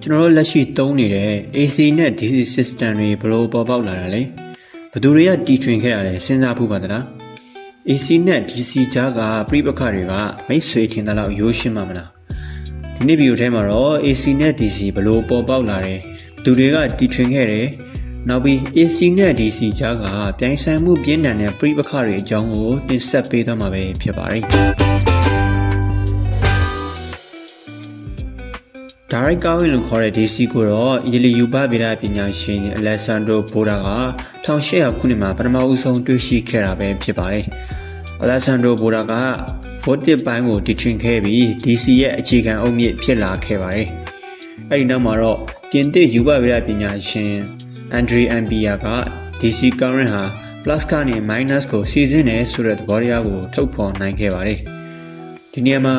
ကျွန်တော်တို့လက်ရှိသုံးနေတဲ့ AC နဲ့ DC system တွေဘယ်လိုပေါ်ပေါက်လာတာလဲဘယ်သူတွေကတီထွင်ခဲ့ရလဲစဉ်းစားဖို့ပါသလား AC နဲ့ DC ကြားကပြိပခတွေကမိတ်ဆွေထင်တဲ့လောက်ရိုးရှင်းမှမလားဒီနေ့ဗီဒီယိုထဲမှာတော့ AC နဲ့ DC ဘယ်လိုပေါ်ပေါက်လာတယ်ဘယ်သူတွေကတီထွင်ခဲ့တယ်နောက်ပြီး AC နဲ့ DC ကြားကပြိုင်ဆိုင်မှုပြင်းထန်တဲ့ပြိပခတွေအကြောင်းကိုတင်ဆက်ပေးသွားမှာပဲဖြစ်ပါတယ်Direct Current လို့ခေါ်တဲ့ DC ကိုတော့အီတလီယူပဗေဒပညာရှင် Alessandro Volta က1800ခုနှစ်မှာပထမဦးဆုံးတွေ့ရှိခဲ့တာပဲဖြစ်ပါတယ်။ Alessandro Volta က voltage ပိုင်းကိုတီထွင်ခဲ့ပြီး DC ရဲ့အခြေခံအုတ်မြစ်ဖြစ်လာခဲ့ပါတယ်။အဲဒီနောက်မှာတော့ပြင်သစ်ယူပဗေဒပညာရှင် Andre Ampere က DC current ဟာ plus ကနေ minus ကိုစီးဆင်းတယ်ဆိုတဲ့သဘောတရားကိုထုတ်ဖော်နိုင်ခဲ့ပါတယ်။ဒီနေရာမှာ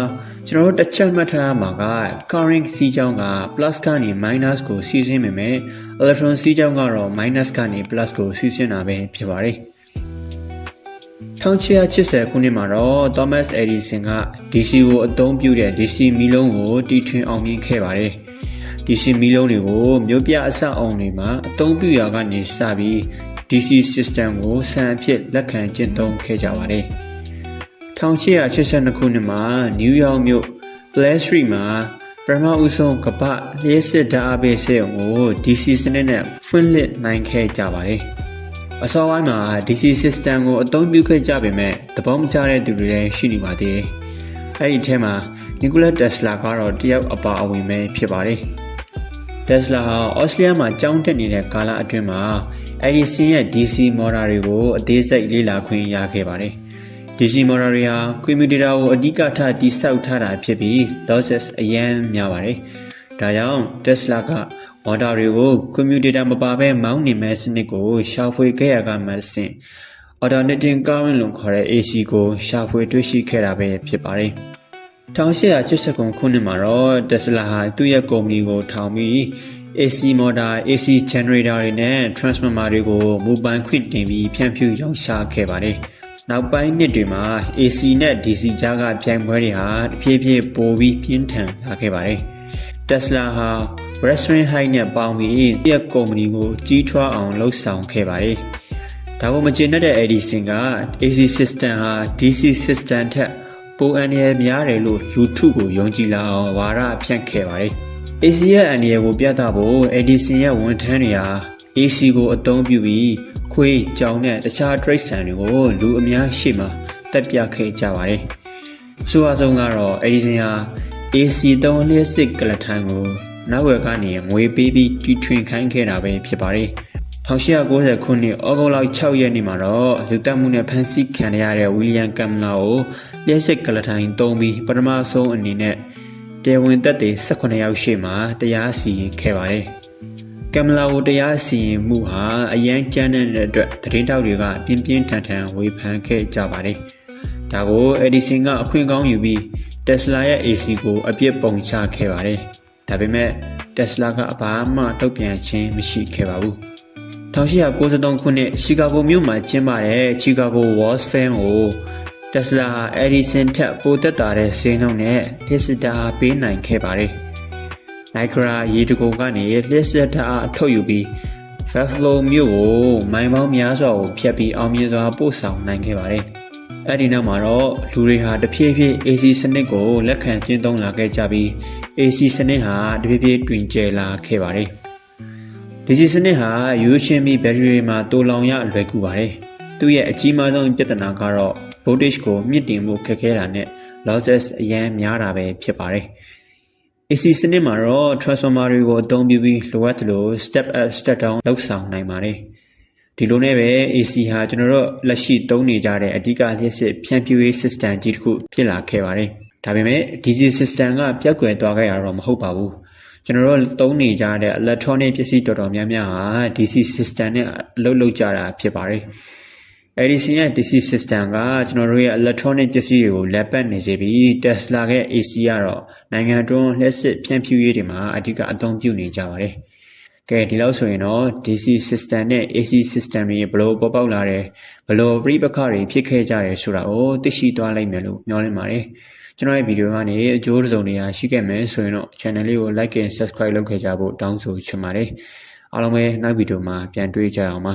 ကျွန်တော်တို့တစ်ချက်မှတ်ထားရမှာက current စီးကြောင်းက plus ကနေ minus ကိုစီးဆင်းပေမဲ့ electron စီးကြောင်းကတော့ minus ကနေ plus ကိုစီးဆင်းတာပဲဖြစ်ပါတယ်1880ခုနှစ်မှာတော့ Thomas Edison က DC ကိုအသုံးပြုတဲ့ DC မီးလုံးကိုတီထွင်အောင်မြင်ခဲ့ပါတယ်။ DC မီးလုံးတွေကိုမြို့ပြအဆောက်အုံတွေမှာအသုံးပြုရာကနေစပြီး DC system ကိုစံအဖြစ်လက်ခံကျင့်သုံးခဲ့ကြပါတယ်။1882ခုနှစ်မှာနယူးယောက်မြို့ Blair Street မှာပထမဦးဆုံးကမ္ဘာလျှပ်စစ်ဓာတ်အားပေးစက်ရုံကို DC စနစ်နဲ့ဖွင့်လှစ်နိုင်ခဲ့ကြပါတယ်။အစောပိုင်းမှာ DC system ကိုအသုံးပြုခဲ့ကြပေမဲ့သဘောမကျတဲ့သူတွေလည်းရှိနေပါသေးတယ်။အဲဒီအထဲမှာ Nikola Tesla ကတော့တယောက်အပါအဝင်ပဲဖြစ်ပါတယ်။ Tesla ဟာဩစတြေးလျမှာကျောင်းတက်နေတဲ့ကာလအတွင်းမှာ Edison ရဲ့ DC မော်တာတွေကိုအသေးစိတ်လေ့လာခွင့်ရခဲ့ပါတယ်။ DC မော်တာတွေဟာ commutator ကိုအဓိကထားတိစောက်ထားတာဖြစ်ပြီး losses အရန်များပါတယ်။ဒါကြောင့် Tesla ကမော်တာတွေကို commutator မပါဘဲမောင်းနေမဲ့စနစ်ကိုရှာဖွေခဲ့ရကမှဆင့် alternating current လို့ခေါ်တဲ့ AC ကိုရှာဖွေတွေ့ရှိခဲ့တာပဲဖြစ်ပါတယ်။1889ခုနှစ်မှာတော့ Tesla ဟာသူ့ရဲ့ကုမ္ပဏီကိုထောင်ပြီး AC မော်တာ AC generator တွေနဲ့ transformer တွေကိုမူပိုင်ခွင့်တင်ပြီးဖြန့်ဖြူးရောင်းချခဲ့ပါတယ်။နောက်ပိုင်းနှစ်တွေမှာ AC နဲ့ DC ကြားကပြိုင်ပွဲတွေဟာတဖြည်းဖြည်းပိုပြီးပြင်းထန်လာခဲ့ပါတယ်။ Tesla ဟာ Western Heights နဲ့ပေါင်းပြီးသူ့ရဲ့ကုမ္ပဏီကိုကြီးထွားအောင်လှုပ်ဆောင်ခဲ့ပါတယ်။ဒါကိုမကျေနပ်တဲ့ Edison က AC system ဟာ DC system ထက်ပိုအန္တရာယ်များတယ်လို့လူထုကိုယုံကြည်လာအောင်ဝါဒဖြန့်ခဲ့ပါတယ်။ AC ရဲ့အန္တရာယ်ကိုပြသဖို့ Edison ရဲ့ဝန်ထမ်းတွေဟာ AC ကိုအသုံးပြုပြီးခွေးကြောင်နဲ့တခြားတိရစ္ဆာန်တွေကိုလူအများရှေ့မှာတက်ပြခဲ့ကြပါတယ်။အဆိုအဆုံးကတော့ Edison ဟာ AC သုံးလျှပ်စစ်ကလထန်ကိုနောက်ွယ်ကနေငွေပေးပြီးတီထွင်ခိုင်းခဲ့တာပဲဖြစ်ပါတယ်။1890ခုနှစ်ဩဂုတ်လ6ရက်နေ့မှာတော့လူသတ်မှုနဲ့ဖမ်းဆီးခံရတဲ့ William Kamler ကိုလျှပ်စစ်ကလထန်သုံးပြီးပထမဆုံးအနေနဲ့တရားဝင်သက်သေ18ယောက်ရှေ့မှာတရားစီရင်ခဲ့ပါတယ်။ကမ်မလာကိုတရားစီရင်မှုဟာအရန်ကြမ်းတဲ့အတွက်သတင်းတောက်တွေကပြင်းပြင်းထန်ထန်ဝေဖန်ခဲ့ကြပါတယ်။ဒါကို Edison ကအခွင့်ကောင်းယူပြီး Tesla ရဲ့ AC ကိုအပြစ်ပုံချခဲ့ပါတယ်။ဒါပေမဲ့ Tesla ကဘာမှတုံ့ပြန်ခြင်းမရှိခဲ့ပါဘူး။1893ခုနှစ်ရှီကာဂိုမြို့မှာကျင်းပတဲ့ Chicago World's Fair ကို Tesla ဟာ Edison ထက်ပိုသက်သာတဲ့ဈေးနှုန်းနဲ့လျှပ်စစ်ဓာတ်အားပေးနိုင်ခဲ့ပါတယ်။နိုင်ဂရာရေတံခွန်ကနေလျှပ်စစ်ဓာတ်အားထုတ်ယူပြီး Buffalo မြို့ကိုမိုင်ပေါင်းများစွာကိုဖျက်ပြီးအောင်မြင်စွာပို့ဆောင်နိုင်ခဲ့ပါတယ်။အဲဒီနောက်မှာတော့လူတွေဟာတဖြည်းဖြည်း AC စနစ်ကိုလက်ခံကျင့်သုံးလာခဲ့ကြပြီး AC စနစ်ဟာတဖြည်းဖြည်းတွင်ကျယ်လာခဲ့ပါတယ်။ DC စနစ်ဟာရိုးချင်းပြီးဘက်ထရီတွေမှာတူလောင်ရလွယ်ကူပါတယ်။သူ့ရဲ့အကြီးမားဆုံးပြဿနာကတော့ voltage ကိုမြင့်တင်ဖို့ခက်ခဲတာနဲ့ losses အရန်များတာပဲဖြစ်ပါတယ်။ AC စနစ်မှာတော့ transformer တွေကိုအသုံးပြုပြီးလိုအပ်သလို step up step down လောက်ဆောင်နိုင်ပါတယ်။ဒီလိုနဲ့ပဲ AC ဟာကျွန်တော်တို့လက်ရှိသုံးနေကြတဲ့အဓိကလျှပ်စစ်ဖြန့်ဖြူးရေး system ကြီးတစ်ခုဖြစ်လာခဲ့ပါတယ်။ဒါပေမဲ့ DC system ကပျောက်ကွယ်သွားခဲ့ရတော့မဟုတ်ပါဘူး။ကျွန်တော်တို့သုံးနေကြတဲ့ electronic ပစ္စည်းတော်တော်များများဟာ DC system နဲ့အလုပ်လုပ်ကြတာဖြစ်ပါတယ်။ Edison ရဲ့ DC system ကကျွန်တော်တို့ရဲ့ electronic ပစ္စည်းတွေကိုလက်ပတ်နေစေပြီး Tesla ရဲ့ AC ကတော့နိုင်ငံတွင်းလျှပ်စစ်ဖြန့်ဖြူးရေးတွေမှာအဓိကအသုံးပြုနေကြပါတယ်။ကဲဒီလောက်ဆိုရင်တော့ DC system နဲ့ AC system တွေဘယ်လိုပေါ်ပေါက်လာတယ်ဘယ်လိုပြိပခါတွေဖြစ်ခဲ့ကြတယ်ဆိုတာကိုသိရှိသွားလိမ့်မယ်လို့မျှော်လင့်ပါတယ်။ ကျွန်တော်ရဲ့ဗီဒီယိုကနေအကျိုးစုံတွေရှိခဲ့မယ်ဆိုရင်တော့ channel လေးကို like and subscribe လုပ်ခဲ့ကြဖို့တောင်းဆိုချင်ပါတယ်အားလုံးပဲနောက်ဗီဒီယိုမှာပြန်တွေ့ကြအောင်ပါ